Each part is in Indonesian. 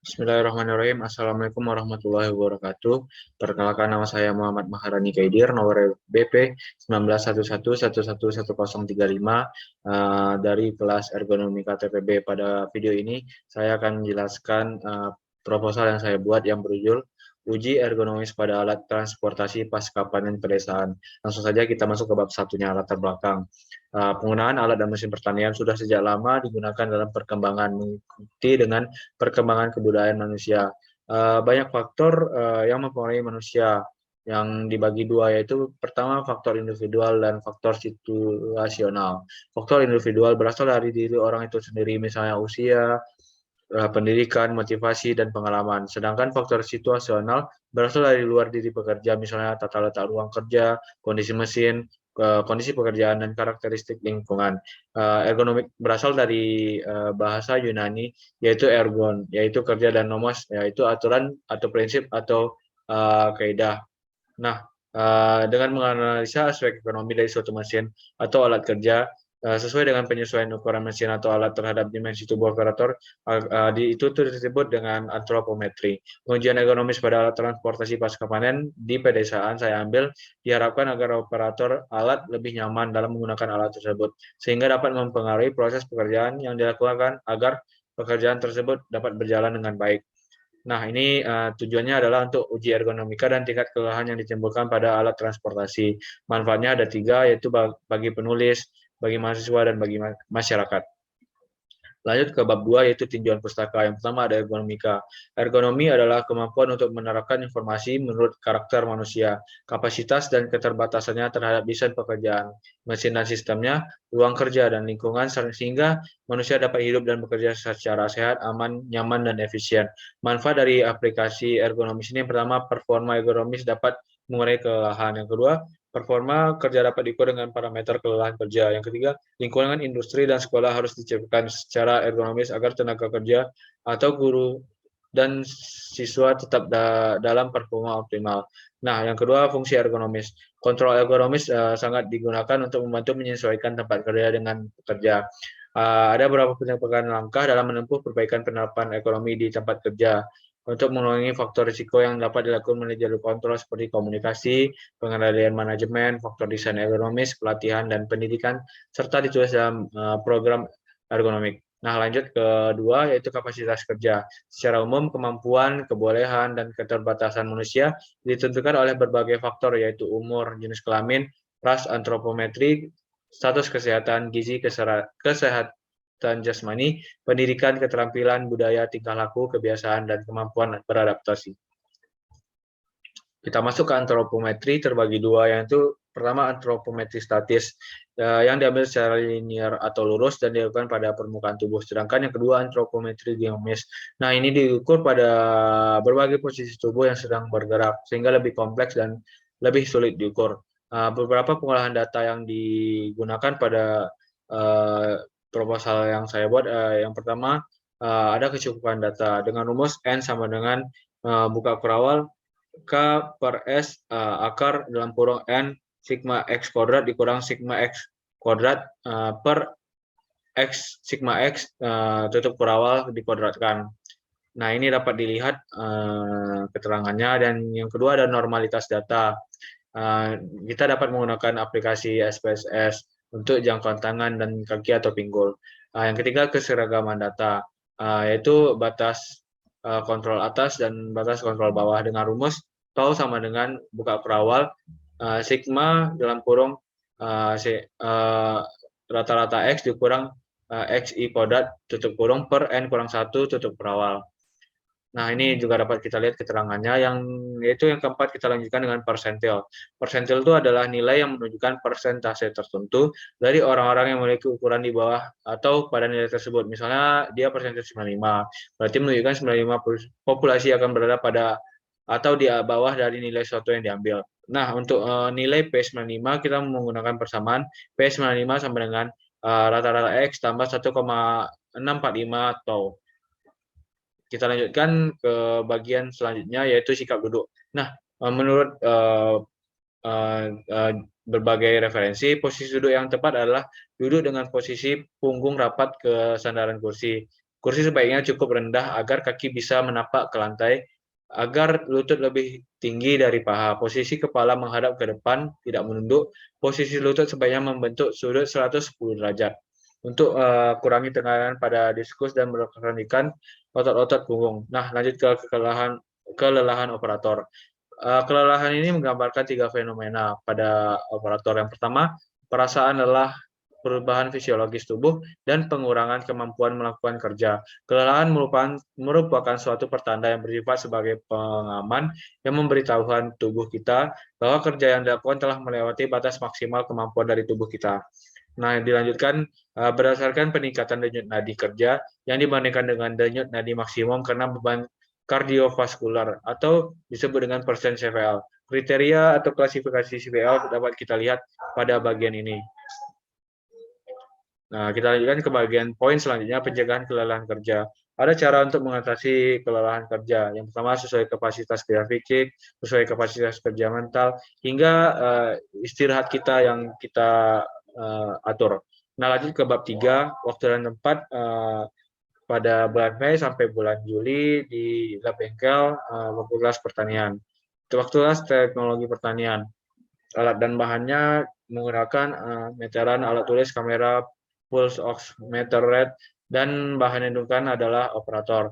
Bismillahirrahmanirrahim. Assalamualaikum warahmatullahi wabarakatuh. Perkenalkan, nama saya Muhammad Maharani Kaidir, nomor BP 1911111035 dari kelas Ergonomika TPB. Pada video ini saya akan menjelaskan proposal yang saya buat yang berjudul Uji Ergonomis pada Alat Transportasi Pasca Panen Pedesaan. Langsung saja kita masuk ke bab satunya, latar belakang. Penggunaan alat dan mesin pertanian sudah sejak lama digunakan dalam perkembangan, mengikuti dengan perkembangan kebudayaan manusia. Banyak faktor yang mempengaruhi manusia yang dibagi dua, yaitu pertama faktor individual dan faktor situasional. Faktor individual berasal dari diri orang itu sendiri, misalnya usia, pendidikan, motivasi, dan pengalaman. Sedangkan faktor situasional berasal dari luar diri pekerja, misalnya tata letak ruang kerja, kondisi mesin, kondisi pekerjaan, dan karakteristik lingkungan. Ergonomik berasal dari bahasa Yunani, yaitu ergon, yaitu kerja, dan nomos, yaitu aturan atau prinsip atau kaidah. Nah, dengan menganalisa aspek ekonomi dari suatu mesin atau alat kerja, sesuai dengan penyesuaian ukuran mesin atau alat terhadap dimensi tubuh operator, itu disebut dengan antropometri. Pengujian ekonomis pada alat transportasi pasca panen di pedesaan saya ambil diharapkan agar operator alat lebih nyaman dalam menggunakan alat tersebut, sehingga dapat mempengaruhi proses pekerjaan yang dilakukan agar pekerjaan tersebut dapat berjalan dengan baik. Nah, ini tujuannya adalah untuk uji ergonomika dan tingkat kelelahan yang ditimbulkan pada alat transportasi. Manfaatnya ada tiga, yaitu bagi penulis, bagi mahasiswa, dan bagi masyarakat. Lanjut ke bab 2, yaitu tinjauan pustaka. Yang pertama ada ergonomika. Ergonomi adalah kemampuan untuk menerapkan informasi menurut karakter manusia, kapasitas dan keterbatasannya terhadap desain pekerjaan, mesin dan sistemnya, ruang kerja dan lingkungan, sehingga manusia dapat hidup dan bekerja secara sehat, aman, nyaman, dan efisien. Manfaat dari aplikasi ergonomis ini, yang pertama, performa ergonomis dapat mengurangi kelelahan. Yang kedua, performa kerja dapat diukur dengan parameter kelelahan kerja. Yang ketiga, lingkungan industri dan sekolah harus diciptakan secara ergonomis agar tenaga kerja atau guru dan siswa tetap dalam performa optimal. Nah, yang kedua, fungsi ergonomis. Kontrol ergonomis sangat digunakan untuk membantu menyesuaikan tempat kerja dengan pekerja. Ada beberapa penyebabkan langkah dalam menempuh perbaikan penerapan ekonomi di tempat kerja untuk mengurangi faktor risiko yang dapat dilakukan melalui jalur kontrol seperti komunikasi, pengendalian manajemen, faktor desain ergonomis, pelatihan, dan pendidikan, serta ditulis dalam program ergonomik. Nah, lanjut kedua, yaitu kapasitas kerja. Secara umum, kemampuan, kebolehan, dan keterbatasan manusia ditentukan oleh berbagai faktor, yaitu umur, jenis kelamin, ras, antropometri, status kesehatan, gizi, kesehatan jasmani, pendidikan, keterampilan, budaya, tingkah laku, kebiasaan, dan kemampuan beradaptasi. Kita masuk ke antropometri terbagi dua, yaitu pertama antropometri statis yang diambil secara linear atau lurus dan dilakukan pada permukaan tubuh. Sedangkan yang kedua antropometri dinamis. Nah, ini diukur pada berbagai posisi tubuh yang sedang bergerak sehingga lebih kompleks dan lebih sulit diukur. Beberapa pengolahan data yang digunakan pada proposal yang saya buat, yang pertama ada kecukupan data dengan rumus N sama dengan buka kurawal K per S akar dalam kurung N sigma X kuadrat dikurang sigma X kuadrat per X sigma X tutup kurawal dikuadratkan. Nah, ini dapat dilihat keterangannya. Dan yang kedua ada normalitas data. Kita dapat menggunakan aplikasi SPSS untuk jangkauan tangan dan kaki atau pinggul. Yang ketiga keseragaman data, yaitu batas kontrol atas dan batas kontrol bawah dengan rumus tau sama dengan buka perawal sigma dalam kurung rata-rata X dikurang XI kuadrat tutup kurung per N kurang 1 tutup perawal. Nah, ini juga dapat kita lihat keterangannya. Yaitu yang keempat kita lanjutkan dengan persentil. Persentil itu adalah nilai yang menunjukkan persentase tertentu dari orang-orang yang memiliki ukuran di bawah atau pada nilai tersebut. Misalnya dia persentil 95, berarti menunjukkan 95% populasi akan berada pada atau di bawah dari nilai suatu yang diambil. Nah, untuk nilai P95 kita menggunakan persamaan P95 sama dengan rata-rata X tambah 1,645 tau. Kita lanjutkan ke bagian selanjutnya, yaitu sikap duduk. Nah, menurut berbagai referensi, posisi duduk yang tepat adalah duduk dengan posisi punggung rapat ke sandaran kursi. Kursi sebaiknya cukup rendah agar kaki bisa menapak ke lantai, agar lutut lebih tinggi dari paha. Posisi kepala menghadap ke depan, tidak menunduk. Posisi lutut sebaiknya membentuk sudut 110 derajat. Untuk kurangi tekanan pada diskus dan menekankan otot-otot punggung. Nah, lanjut ke kelelahan operator. Kelelahan ini menggambarkan 3 fenomena pada operator. Yang pertama, perasaan lelah, perubahan fisiologis tubuh, dan pengurangan kemampuan melakukan kerja. Kelelahan merupakan suatu pertanda yang bersifat sebagai pengaman yang memberitahukan tubuh kita bahwa kerja yang dilakukan telah melewati batas maksimal kemampuan dari tubuh kita. Nah, dilanjutkan berdasarkan peningkatan denyut nadi kerja yang dibandingkan dengan denyut nadi maksimum karena beban kardiovaskular atau disebut dengan persen CVL. Kriteria atau klasifikasi CVL dapat kita lihat pada bagian ini. Nah, kita lanjutkan ke bagian poin selanjutnya, pencegahan kelelahan kerja. Ada cara untuk mengatasi kelelahan kerja. Yang pertama, sesuai kapasitas kerja fisik, sesuai kapasitas kerja mental, hingga istirahat kita yang kita atur. Nah, lanjut ke bab 3, waktu dan tempat pada bulan Mei sampai bulan Juli di lab bengkel Fakultas Pertanian. Fakultas Teknologi Pertanian. Alat dan bahannya menggunakan meteran, alat tulis, kamera, pulse oximeter rate, dan bahan yang digunakan adalah operator.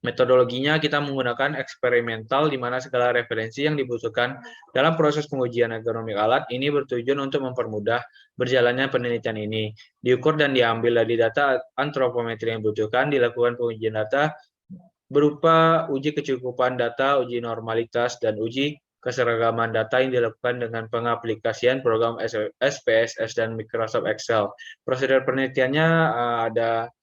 Metodologinya kita menggunakan eksperimental di mana segala referensi yang dibutuhkan dalam proses pengujian ergonomik alat ini bertujuan untuk mempermudah berjalannya penelitian ini. Diukur dan diambil dari data antropometri yang dibutuhkan, dilakukan pengujian data berupa uji kecukupan data, uji normalitas, dan uji keseragaman data yang dilakukan dengan pengaplikasian program SPSS dan Microsoft Excel. Prosedur penelitiannya ada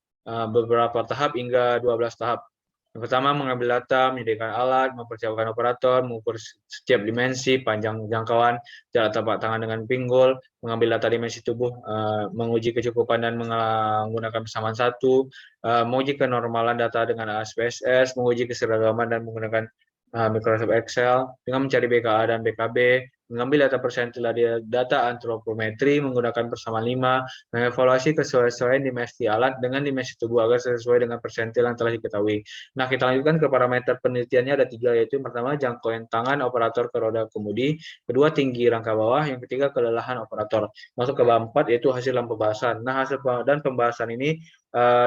beberapa tahap hingga 12 tahap. Yang pertama, mengambil data, menyediakan alat, mempersiapkan operator, mengukur setiap dimensi, panjang jangkauan, jarak tapak tangan dengan pinggul, mengambil data dimensi tubuh, menguji kecukupan dan menggunakan persamaan satu, menguji kenormalan data dengan ASPSS, menguji keseragaman dan menggunakan Microsoft Excel, dengan mencari BKA dan BKB, mengambil data persentil dari data antropometri menggunakan persamaan 5, mengevaluasi kesesuaian dimensi alat dengan dimensi tubuh agar sesuai dengan persentil yang telah diketahui. Nah, kita lanjutkan ke parameter penelitiannya ada 3, yaitu yang pertama jangkauan tangan operator ke roda kemudi, kedua tinggi rangka bawah, yang ketiga kelelahan operator. Masuk ke bab 4 yaitu hasil dan pembahasan. Nah, hasil dan pembahasan ini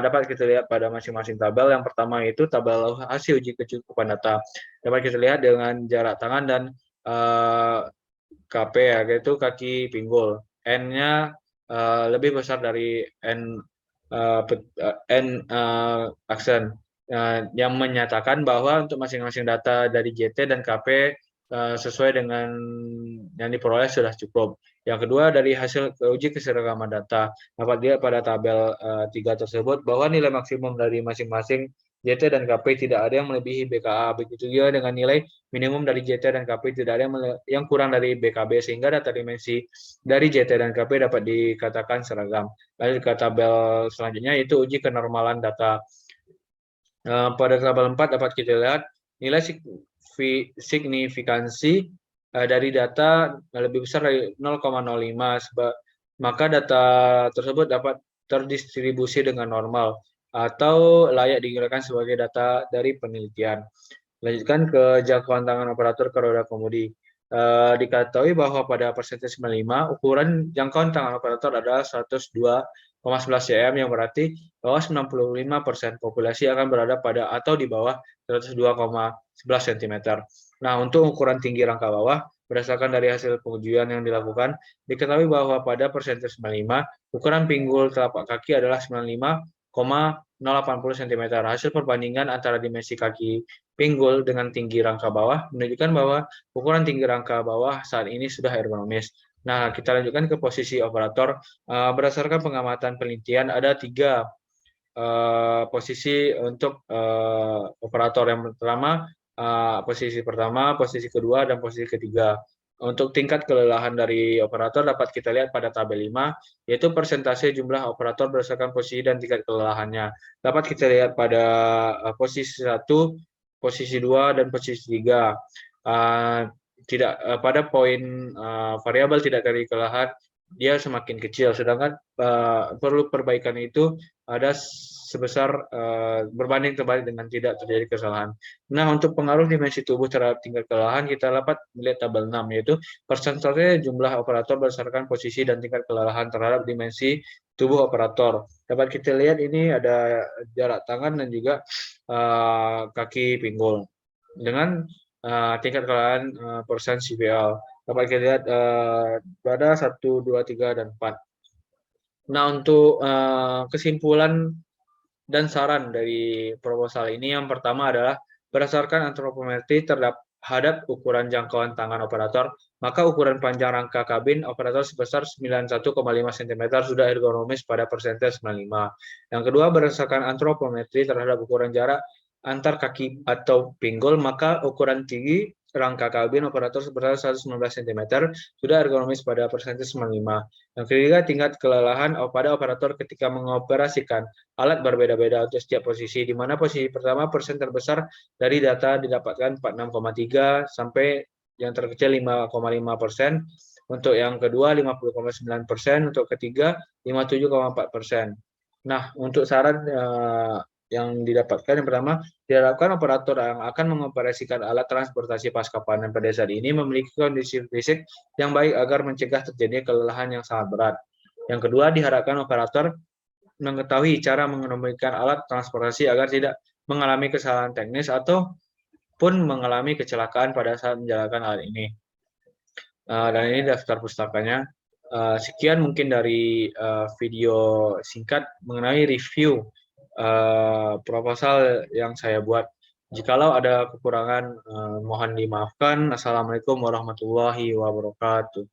dapat kita lihat pada masing-masing tabel. Yang pertama itu tabel hasil uji kecukupan data. Dapat kita lihat dengan jarak tangan dan KP ya, yaitu kaki pinggul. N-nya lebih besar dari N aksen yang menyatakan bahwa untuk masing-masing data dari JT dan KP sesuai dengan yang diperoleh sudah cukup. Yang kedua, dari hasil uji keseragaman data dapat dilihat pada tabel 3 tersebut bahwa nilai maksimum dari masing-masing JT dan KP tidak ada yang melebihi BKA. Begitu juga dengan nilai minimum dari JT dan KP tidak ada yang kurang dari BKB, sehingga data dimensi dari JT dan KP dapat dikatakan seragam. Lalu ke tabel selanjutnya yaitu uji kenormalan data. Pada tabel 4 dapat kita lihat nilai signifikansi dari data lebih besar dari 0,05, maka data tersebut dapat terdistribusi dengan normal atau layak digunakan sebagai data dari penelitian. Lanjutkan ke jangkauan tangan operator ke roda kemudi. Diketahui bahwa pada persentase 95, ukuran jangkauan tangan operator adalah 102,11 cm, yang berarti bahwa 95% populasi akan berada pada atau di bawah 102,11 cm. Nah, untuk ukuran tinggi rangka bawah, berdasarkan dari hasil pengujian yang dilakukan, diketahui bahwa pada persentase 95, ukuran pinggul telapak kaki adalah 95,080 cm. Hasil perbandingan antara dimensi kaki pinggul dengan tinggi rangka bawah menunjukkan bahwa ukuran tinggi rangka bawah saat ini sudah ergonomis. Nah, kita lanjutkan ke posisi operator. Berdasarkan pengamatan penelitian, ada 3 posisi untuk operator. Yang pertama, posisi pertama, posisi kedua, dan posisi ketiga. Untuk tingkat kelelahan dari operator dapat kita lihat pada tabel 5, yaitu persentase jumlah operator berdasarkan posisi dan tingkat kelelahannya. Dapat kita lihat pada posisi 1, posisi 2, dan posisi 3. Pada poin variabel tidak dari kelelahan, dia semakin kecil, sedangkan perlu perbaikan itu ada sebesar berbanding terbalik dengan tidak terjadi kesalahan. Nah, untuk pengaruh dimensi tubuh terhadap tingkat kelelahan, kita dapat melihat tabel 6, yaitu persentase jumlah operator berdasarkan posisi dan tingkat kelelahan terhadap dimensi tubuh operator. Dapat kita lihat ini ada jarak tangan dan juga kaki pinggul. Dengan tingkat kelelahan persen CPL. Dapat kita lihat pada 1, 2, 3, dan 4. Nah, untuk kesimpulan dan saran dari proposal ini, yang pertama adalah berdasarkan antropometri terhadap ukuran jangkauan tangan operator, maka ukuran panjang rangka kabin operator sebesar 91,5 cm sudah ergonomis pada persentase 95. Yang kedua, berdasarkan antropometri terhadap ukuran jarak antar kaki atau pinggul, maka ukuran tinggi rangka kabin operator sebesar 119 cm sudah ergonomis pada persentase 95. Yang ketiga, tingkat kelelahan pada operator ketika mengoperasikan alat berbeda-beda untuk setiap posisi, di mana posisi pertama persen terbesar dari data didapatkan 46,3 sampai yang terkecil 5,5%, untuk yang kedua 50,9%, untuk ketiga 57,4%. Nah, untuk saran yang didapatkan, yang pertama, diharapkan operator yang akan mengoperasikan alat transportasi pasca panen pada saat ini memiliki kondisi fisik yang baik agar mencegah terjadinya kelelahan yang sangat berat. Yang kedua, diharapkan operator mengetahui cara mengemudikan alat transportasi agar tidak mengalami kesalahan teknis ataupun mengalami kecelakaan pada saat menjalankan alat ini. Dan ini daftar pustakanya. Sekian mungkin dari video singkat mengenai review proposal yang saya buat. Jikalau ada kekurangan, mohon dimaafkan. Assalamualaikum warahmatullahi wabarakatuh.